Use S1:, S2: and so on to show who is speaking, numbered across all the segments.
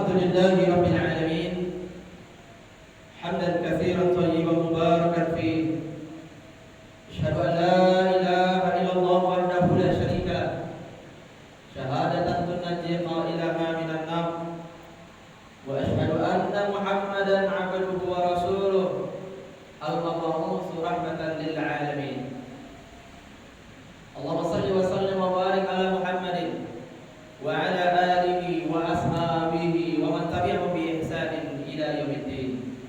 S1: Alhamdulillahi Rabbil Alamin. Hamdan katsiran thayyiban mubarakan fih. Asyhadu an la ilaha illallah wahdahu la syarika lah. Syahadatan tunajji qailaha minan nar. Wa asyhadu anna Muhammadan 'abduhu wa rasuluh. Al-mab'uts rahmatan lil alamin. Allahumma shalli wa sallim wa barik ala Muhammadin wa ala alihi wa ashabihi wa man tabi'ahum bi ihsanin ila yaumiddin.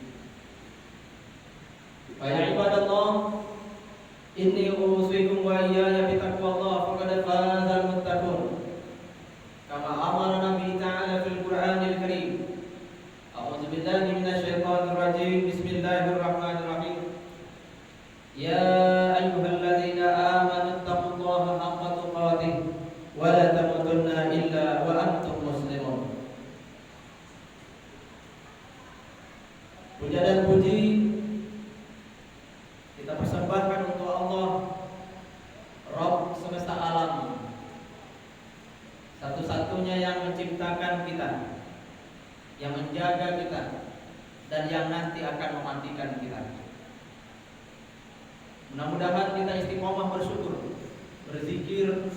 S1: Fa ya ibadallah, inni usikum wa iyaya bi taqwallah faqad fazal muttaqun. Kama amara Nabi ta'ala fil Qur'anil Karim. A'udzu billahi minasyaitonir rajim. Bismillahirrahmanirrahim. Ya ayyuhalladzina amanu taqullaha haqqa tuqatih wa la tamutunna illa wa antum muslimun. Puja dan puji kita persembahkan untuk Allah, Rabb semesta alam, satu-satunya yang menciptakan kita, yang menjaga kita, dan yang nanti akan mematikan kita. Mudah-mudahan kita istiqomah bersyukur, berzikir,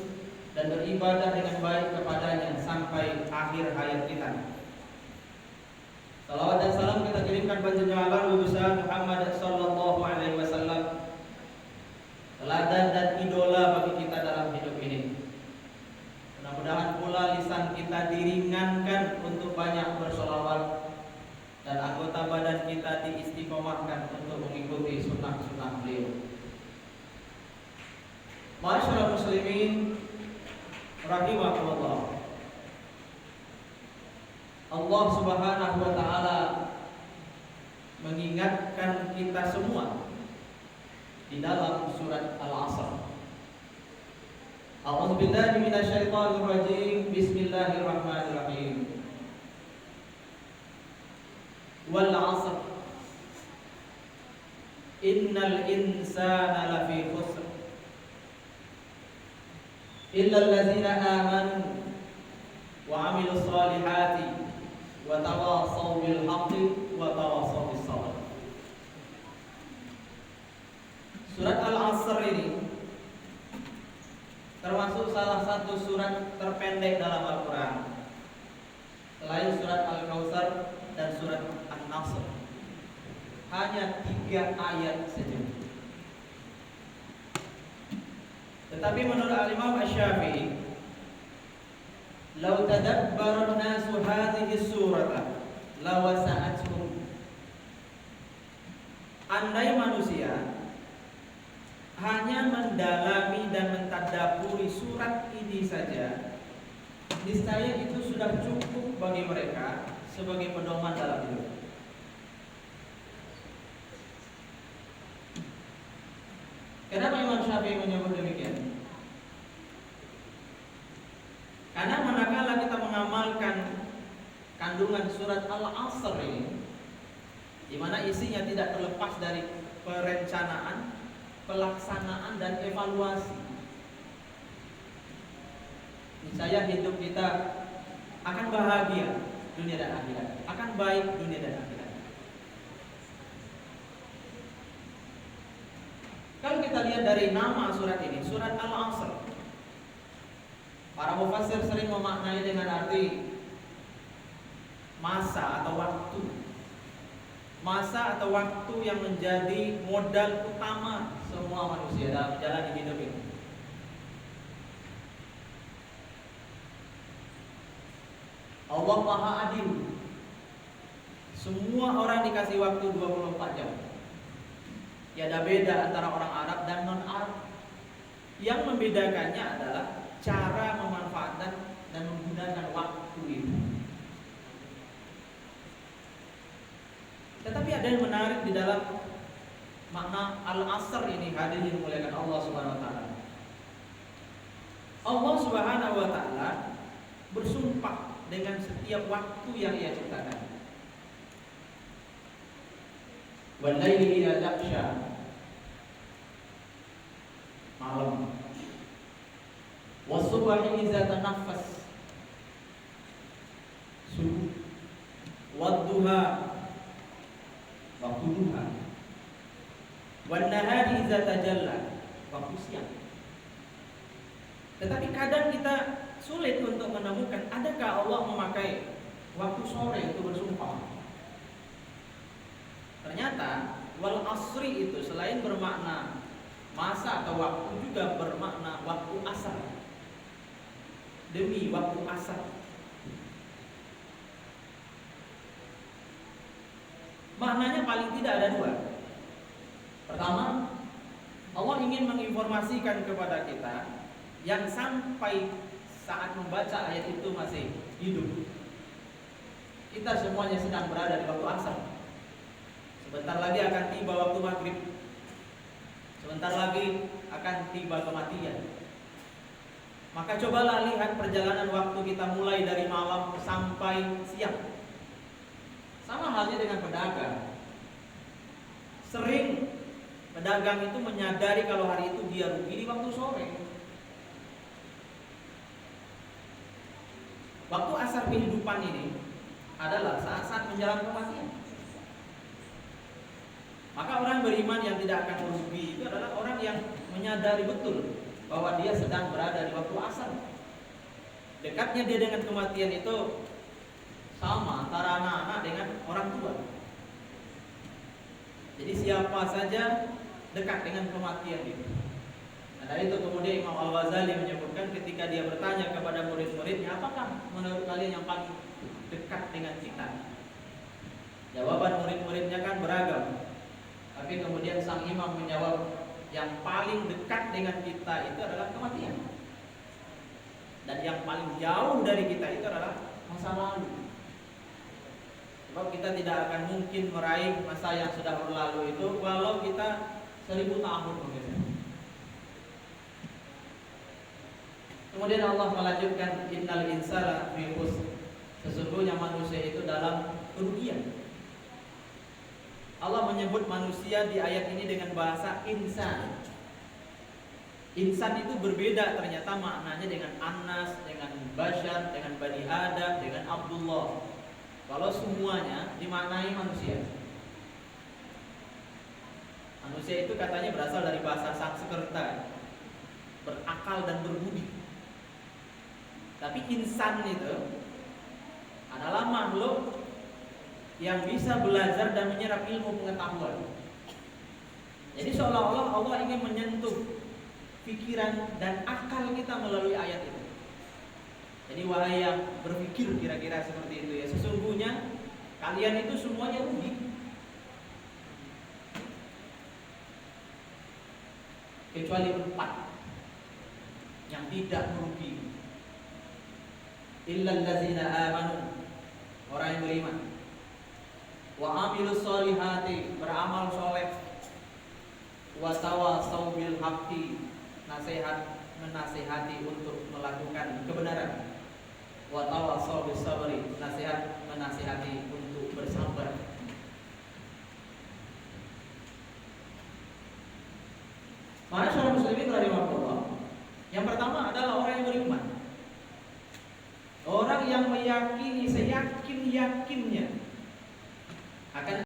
S1: dan beribadah dengan baik kepadanya sampai akhir hayat kita. Salawat dan salam kita kirimkan panjenengan besar Muhammad sallallahu alaihi wasallam, teladan dan idola bagi kita dalam hidup ini. Mudah-mudahan pula lisan kita diringankan untuk banyak bersolawat, dan anggota badan kita diistiqomahkan untuk mengikuti sunnah-sunnah beliau. Ma'asyiral muslimin rahimakumullah. Allah Subhanahu wa taala mengingatkan kita semua di dalam surat Al-Asr. A'udzu billahi minasyaitonir rajim. Bismillahirrahmanirrahim. Wal 'asr. Innal insana lafi khusr. Illa allazina amanu wa 'amilus solihati wa tawassaw bil haqqi wa tawassaw bis sabr. Surat Al-Asr ini termasuk salah satu surat terpendek dalam Al-Qur'an. Selain surat Al-Kautsar dan surat An-Nasr, hanya 3 ayat saja. Tetapi menurut Al-Imam Asy-Syafi'i, "Lau tadabbara an-nasu hadhihi surata lawasa'atuhum." Andai manusia hanya mendalami dan mentadabburi surat ini saja, niscaya itu sudah cukup bagi mereka sebagai pedoman dalam hidup. Kenapa Imam Syafi'i menyebut demikian? Karena manakala kita mengamalkan kandungan surat Al-Asr ini, di mana isinya tidak terlepas dari perencanaan, pelaksanaan, dan evaluasi, niscaya hidup kita akan bahagia dunia dan akhirat, akan baik dunia dan akhirat. Kalau kita lihat dari nama surat ini, surat Al-Asr, para mufassir sering memaknai dengan arti masa atau waktu. Masa atau waktu yang menjadi modal utama semua manusia dalam menjalani hidup ini. Allah Maha Adil. Semua orang dikasih waktu 24 jam. Tiada beda antara orang Arab dan non-Arab. Yang membedakannya adalah cara memanfaatkan dan menggunakan waktu itu. Tetapi ada yang menarik di dalam makna Al-Asr ini, hadirin dimuliakan Allah Subhanahu wa taala. Allah Subhanahu wa taala bersumpah dengan setiap waktu yang Ia ciptakan. Wal laili idza yaghsha, malam. Was subhi idza tanaffas, subuh. duha, waktu duha. Wan nahari idza tajalla, waktu siang. Tetapi kadang kita sulit untuk menemukan adakah Allah memakai waktu sore untuk bersumpah. Ternyata wal asri itu selain bermakna masa atau waktu juga bermakna waktu asar. Demi waktu asar. Maknanya paling tidak ada dua. Pertama, Allah ingin menginformasikan kepada kita yang sampai saat membaca ayat itu masih hidup. Kita semuanya sedang berada di waktu asar. Sebentar lagi akan tiba waktu maghrib. Sebentar lagi akan tiba kematian. Maka cobalah lihat perjalanan waktu kita mulai dari malam sampai siang. Sama halnya dengan pedagang. Sering pedagang itu menyadari kalau hari itu dia rugi di waktu sore. Waktu asar kehidupan ini adalah saat-saat menjelang kematian. Maka orang beriman yang tidak akan merugi itu adalah orang yang menyadari betul bahwa dia sedang berada di waktu asar. Dekatnya dia dengan kematian itu sama antara anak-anak dengan orang tua. Jadi siapa saja dekat dengan kematian itu. Dari itu kemudian Imam Al-Ghazali menyebutkan ketika dia bertanya kepada murid-muridnya, apakah menurut kalian yang paling dekat dengan kita? Jawaban murid-muridnya kan beragam. Tapi kemudian sang imam menjawab, yang paling dekat dengan kita itu adalah kematian. Dan yang paling jauh dari kita itu adalah masa lalu. Sebab kita tidak akan mungkin meraih masa yang sudah berlalu itu walau kita 1000 tahun mungkin. Kemudian Allah melanjutkan innal insana fi khusr. Sesungguhnya manusia itu dalam kerugian. Allah menyebut manusia di ayat ini dengan bahasa insan. Insan itu berbeda ternyata maknanya dengan Anas, dengan Bashar, dengan Bani Adam, dengan Abdullah. Kalau semuanya dimaknai manusia. Manusia itu katanya berasal dari bahasa Sanskerta, berakal dan berbudi. Tapi insan itu adalah makhluk yang bisa belajar dan menyerap ilmu pengetahuan. Jadi seolah-olah Allah ingin menyentuh pikiran dan akal kita melalui ayat itu. Jadi wahai yang berpikir kira-kira seperti itu ya, sesungguhnya kalian itu semuanya rugi. Kecuali 4 yang tidak merugi. Illal ladzina amanu, orang yang beriman. Wa amilus solihati, beramal soleh. Wa tawassaw bil haqqi, menasihati untuk melakukan kebenaran. Wa tawassaw bis sabri, menasihati untuk bersabar. Para saudara muslimin rahimahullah, yang pertama adalah orang yang beriman. Orang yang meyakini seyakin-yakinnya akan